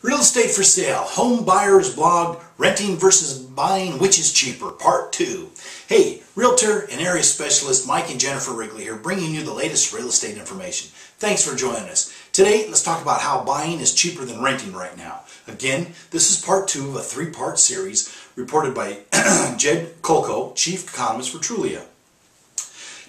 Real estate for sale, home buyers blog, renting versus buying, which is cheaper, part 2. Hey, Realtor and area specialist Mike and Jennifer Rigley here, bringing you the latest real estate information. Thanks for joining us. Today, let's talk about how buying is cheaper than renting right now. Again, this is part 2 of a 3-part series reported by Jed Kolko, Chief Economist for Trulia.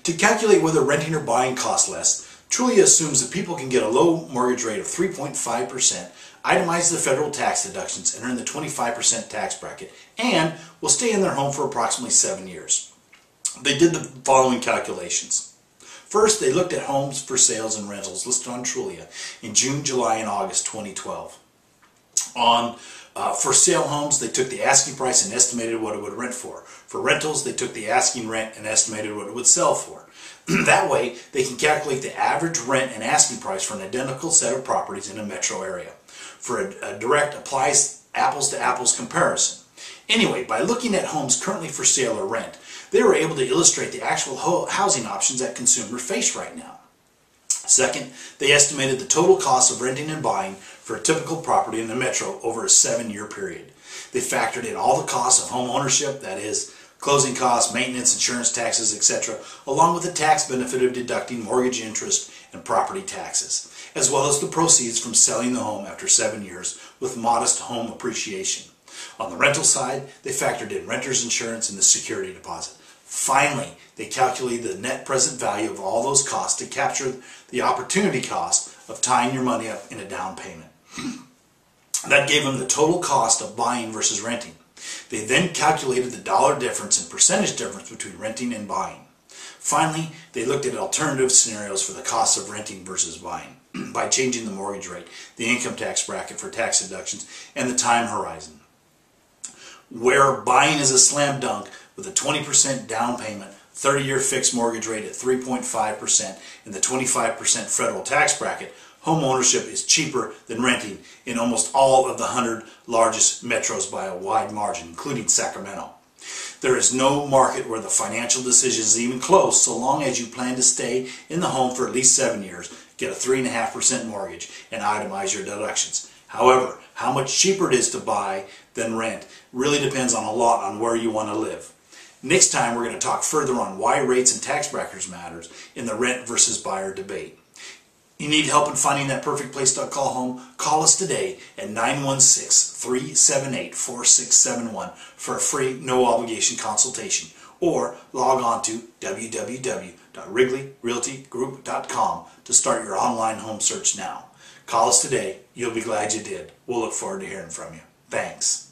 To calculate whether renting or buying costs less, Trulia assumes that people can get a low mortgage rate of 3.5%, itemize the federal tax deductions, and earn the 25% tax bracket, and will stay in their home for approximately 7 years. They did the following calculations. First, they looked at homes for sales and rentals listed on Trulia in June, July, and August 2012. For sale homes, they took the asking price and estimated what it would rent for. For rentals, they took the asking rent and estimated what it would sell for. That way, they can calculate the average rent and asking price for an identical set of properties in a metro area. For a direct applies apples-to-apples comparison. Anyway, by looking at homes currently for sale or rent, they were able to illustrate the actual housing options that consumers face right now. Second, they estimated the total cost of renting and buying for a typical property in the metro over a 7-year period. They factored in all the costs of home ownership, that is, closing costs, maintenance, insurance, taxes, etc., along with the tax benefit of deducting mortgage interest and property taxes, as well as the proceeds from selling the home after 7 years with modest home appreciation. On the rental side, they factored in renter's insurance and the security deposit. Finally, they calculated the net present value of all those costs to capture the opportunity cost of tying your money up in a down payment. That gave them the total cost of buying versus renting. They then calculated the dollar difference and percentage difference between renting and buying. Finally, they looked at alternative scenarios for the cost of renting versus buying by changing the mortgage rate, the income tax bracket for tax deductions, and the time horizon. Where buying is a slam dunk with a 20% down payment, 30-year fixed mortgage rate at 3.5%, and the 25% federal tax bracket, home ownership is cheaper than renting in almost all of the 100 largest metros by a wide margin, including Sacramento. There is no market where the financial decision is even close so long as you plan to stay in the home for at least 7 years, get a 3.5% mortgage, and itemize your deductions. However, how much cheaper it is to buy than rent really depends on a lot on where you want to live. Next time we're going to talk further on why rates and tax brackets matters in the rent versus buyer debate. You need help in finding that perfect place to call home? Call us today at 916-378-4671 for a free, no-obligation consultation, or log on to www.wrigleyrealtygroup.com to start your online home search now. Call us today. You'll be glad you did. We'll look forward to hearing from you. Thanks.